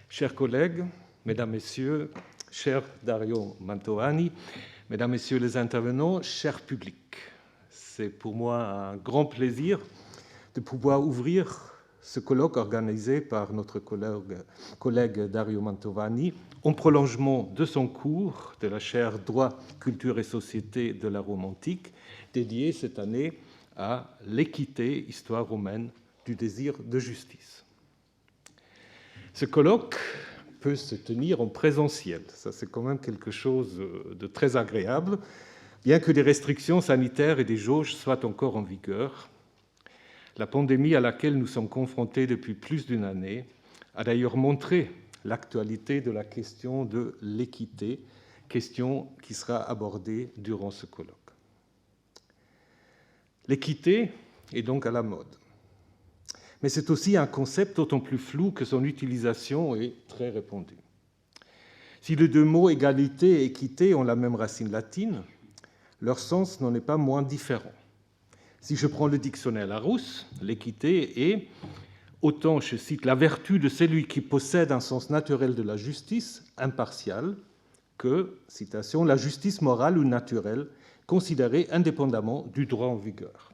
Chers collègues, mesdames, messieurs, cher Dario Mantovani, mesdames, messieurs les intervenants, cher public, c'est pour moi un grand plaisir de pouvoir ouvrir ce colloque organisé par notre collègue Dario Mantovani en prolongement de son cours de la chaire Droit, culture et société de la Rome antique, dédié cette année à l'équité, histoire romaine du désir de justice. Ce colloque peut se tenir en présentiel. Ça, c'est quand même quelque chose de très agréable, bien que des restrictions sanitaires et des jauges soient encore en vigueur. La pandémie à laquelle nous sommes confrontés depuis plus d'une année a d'ailleurs montré l'actualité de la question de l'équité, question qui sera abordée durant ce colloque. L'équité est donc à la mode. Mais c'est aussi un concept d'autant plus flou que son utilisation est très répandue. Si les deux mots égalité et équité ont la même racine latine, leur sens n'en est pas moins différent. Si je prends le dictionnaire Larousse, l'équité est, autant, je cite, la vertu de celui qui possède un sens naturel de la justice, impartiale, que, citation, la justice morale ou naturelle, considérée indépendamment du droit en vigueur.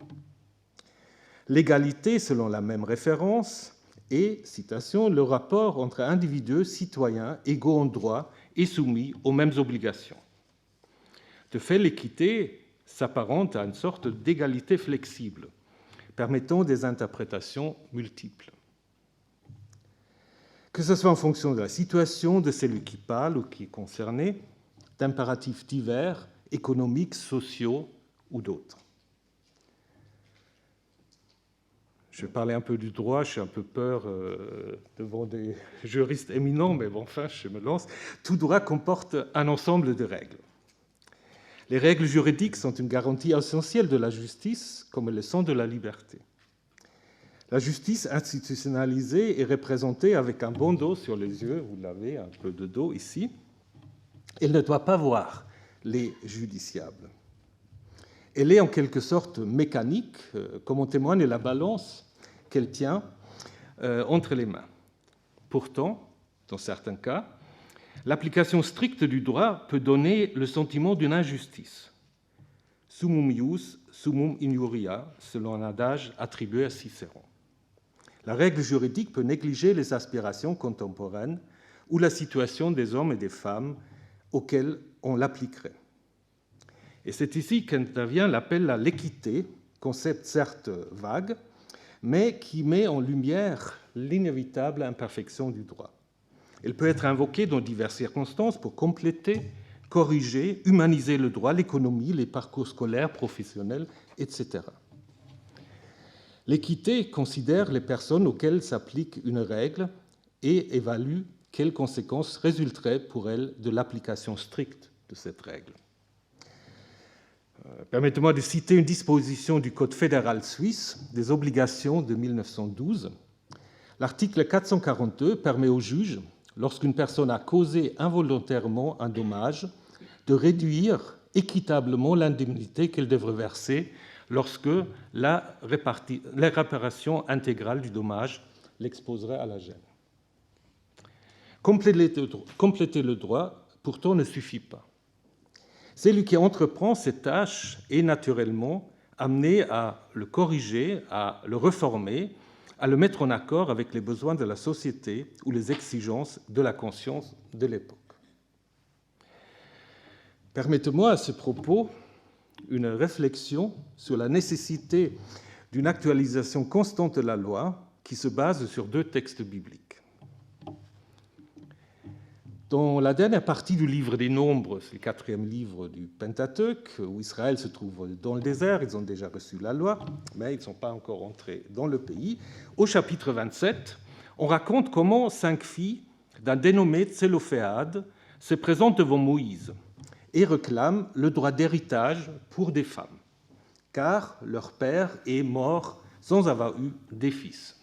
L'égalité, selon la même référence, est, citation, le rapport entre individus citoyens égaux en droit et soumis aux mêmes obligations. De fait, l'équité s'apparente à une sorte d'égalité flexible, permettant des interprétations multiples. Que ce soit en fonction de la situation de celui qui parle ou qui est concerné, d'impératifs divers, économiques, sociaux ou d'autres. Je vais parler un peu du droit, j'ai un peu peur devant des juristes éminents, mais bon, enfin, je me lance. Tout droit comporte un ensemble de règles. Les règles juridiques sont une garantie essentielle de la justice, comme elles le sont de la liberté. La justice institutionnalisée est représentée avec un bandeau sur les yeux, vous l'avez, un peu de dos ici. Elle ne doit pas voir les justiciables. Elle est en quelque sorte mécanique, comme en témoigne la balance qu'elle tient entre les mains. Pourtant, dans certains cas, l'application stricte du droit peut donner le sentiment d'une injustice. Summum ius, summum injuria, selon un adage attribué à Cicéron. La règle juridique peut négliger les aspirations contemporaines ou la situation des hommes et des femmes auxquelles on l'appliquerait. Et c'est ici qu'intervient l'appel à l'équité, concept certes vague, mais qui met en lumière l'inévitable imperfection du droit. Elle peut être invoquée dans diverses circonstances pour compléter, corriger, humaniser le droit, l'économie, les parcours scolaires, professionnels, etc. L'équité considère les personnes auxquelles s'applique une règle et évalue quelles conséquences résulteraient pour elles de l'application stricte de cette règle. Permettez-moi de citer une disposition du Code fédéral suisse des obligations de 1912. L'article 442 permet au juge, lorsqu'une personne a causé involontairement un dommage, de réduire équitablement l'indemnité qu'elle devrait verser lorsque la réparation intégrale du dommage l'exposerait à la gêne. Compléter le droit, pourtant, ne suffit pas. Celui qui entreprend cette tâche est naturellement amené à le corriger, à le reformer, à le mettre en accord avec les besoins de la société ou les exigences de la conscience de l'époque. Permettez-moi à ce propos une réflexion sur la nécessité d'une actualisation constante de la loi qui se base sur deux textes bibliques. Dans la dernière partie du livre des Nombres, c'est le 4e livre du Pentateuque, où Israël se trouve dans le désert, ils ont déjà reçu la loi, mais ils ne sont pas encore entrés dans le pays. Au chapitre 27, on raconte comment 5 filles d'un dénommé Tselophéade se présentent devant Moïse et réclament le droit d'héritage pour des femmes, car leur père est mort sans avoir eu des fils.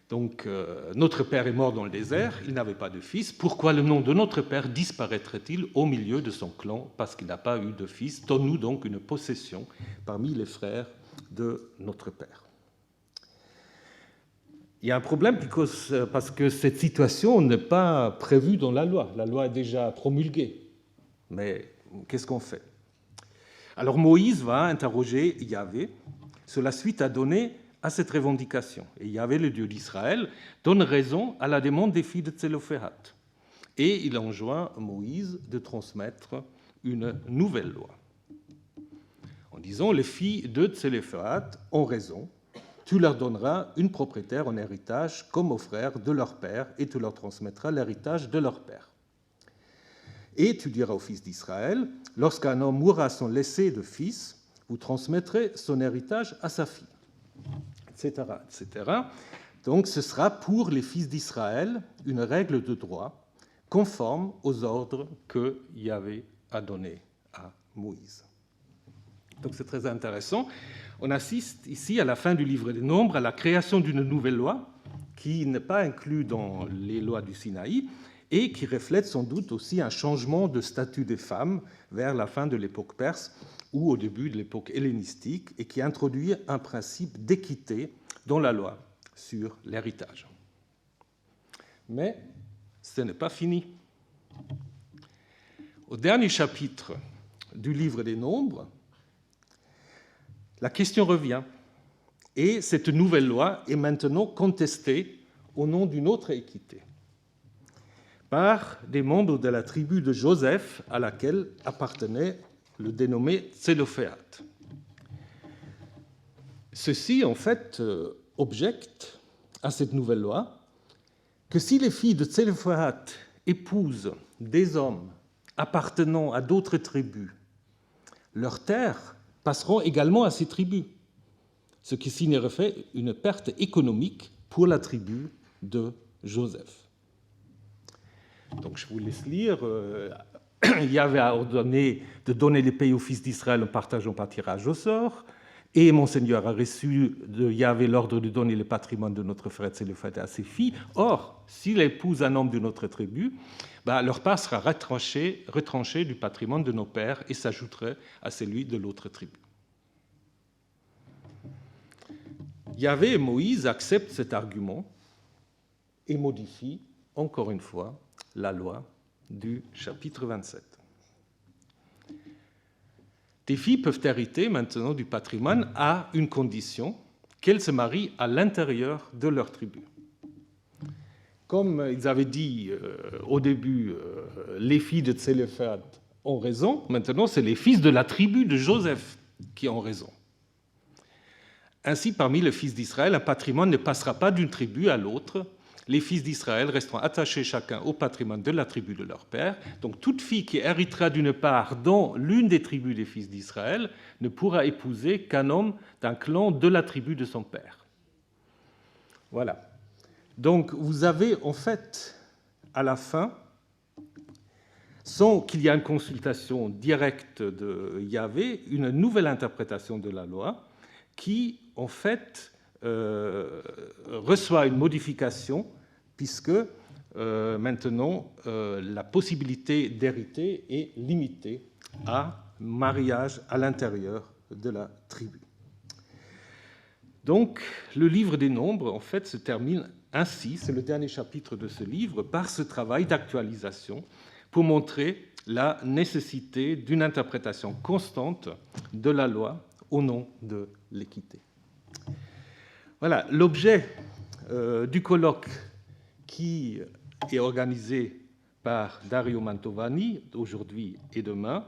Donc, notre père est mort dans le désert, il n'avait pas de fils. Pourquoi le nom de notre père disparaîtrait-il au milieu de son clan parce qu'il n'a pas eu de fils? Donne-nous donc une possession parmi les frères de notre père. Il y a un problème parce que cette situation n'est pas prévue dans la loi. La loi est déjà promulguée. Mais qu'est-ce qu'on fait? Alors Moïse va interroger Yahvé sur la suite à donner à cette revendication. Et Yahvé, le Dieu d'Israël, donne raison à la demande des filles de Tselophéhat. Et il enjoint Moïse de transmettre une nouvelle loi. En disant, les filles de Tselophéhat ont raison, tu leur donneras une propriétaire en héritage comme aux frères de leur père, et tu leur transmettras l'héritage de leur père. Et tu diras aux fils d'Israël, lorsqu'un homme mourra sans laisser de fils, vous transmettrez son héritage à sa fille, etc., etc. Donc ce sera pour les fils d'Israël une règle de droit conforme aux ordres que Yahvé a donnés à Moïse. Donc c'est très intéressant. On assiste ici, à la fin du livre des Nombres, à la création d'une nouvelle loi qui n'est pas inclue dans les lois du Sinaï et qui reflète sans doute aussi un changement de statut des femmes vers la fin de l'époque perse ou au début de l'époque hellénistique et qui introduit un principe d'équité dans la loi sur l'héritage. Mais ce n'est pas fini. Au dernier chapitre du livre des Nombres, la question revient, et cette nouvelle loi est maintenant contestée au nom d'une autre équité par des membres de la tribu de Joseph à laquelle appartenait le dénommé Tselophéhat. Ceux-ci, en fait, objectent à cette nouvelle loi que si les filles de Tselophéhat épousent des hommes appartenant à d'autres tribus, leurs terres passeront également à ces tribus, ce qui signifierait une perte économique pour la tribu de Joseph. Donc je vous laisse lire. Yahvé a ordonné de donner les pays aux fils d'Israël en partageant par tirage au sort, et mon Seigneur a reçu de Yahvé l'ordre de donner le patrimoine de notre frère Tselophéhat à ses filles. Or, s'il épouse un homme d'une autre tribu, leur part sera retranchée du patrimoine de nos pères et s'ajouterait à celui de l'autre tribu. Yahvé et Moïse acceptent cet argument et modifient, encore une fois, la loi du chapitre 27. Des filles peuvent hériter maintenant du patrimoine à une condition, qu'elles se marient à l'intérieur de leur tribu. Comme ils avaient dit au début, les filles de Tselophéhat ont raison, maintenant c'est les fils de la tribu de Joseph qui ont raison. Ainsi, parmi les fils d'Israël, un patrimoine ne passera pas d'une tribu à l'autre. Les fils d'Israël resteront attachés chacun au patrimoine de la tribu de leur père. Donc toute fille qui héritera d'une part dans l'une des tribus des fils d'Israël ne pourra épouser qu'un homme d'un clan de la tribu de son père. Voilà. Donc vous avez en fait, à la fin, sans qu'il y ait une consultation directe de Yahvé, une nouvelle interprétation de la loi qui, en fait, reçoit une modification puisque maintenant la possibilité d'hériter est limitée à mariage à l'intérieur de la tribu. Donc, le livre des Nombres, en fait, se termine ainsi, c'est le dernier chapitre de ce livre, par ce travail d'actualisation pour montrer la nécessité d'une interprétation constante de la loi au nom de l'équité. Voilà, l'objet du colloque qui est organisé par Dario Mantovani, aujourd'hui et demain,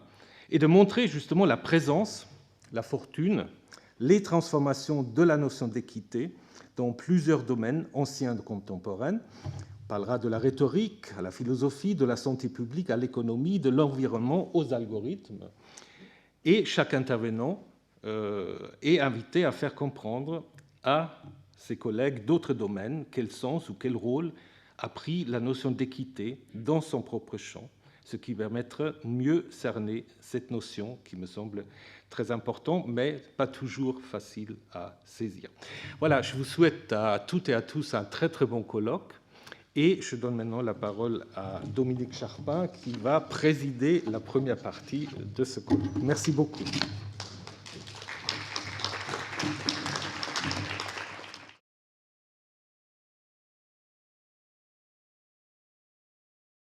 est de montrer justement la présence, la fortune, les transformations de la notion d'équité dans plusieurs domaines anciens et contemporains. On parlera de la rhétorique à la philosophie, de la santé publique à l'économie, de l'environnement aux algorithmes. Et chaque intervenant est invité à faire comprendre à ses collègues d'autres domaines quel sens ou quel rôle a pris la notion d'équité dans son propre champ, ce qui permettra de mieux cerner cette notion qui me semble très importante, mais pas toujours facile à saisir. Voilà, je vous souhaite à toutes et à tous un très très bon colloque, et je donne maintenant la parole à Dominique Charpin qui va présider la première partie de ce colloque. Merci beaucoup.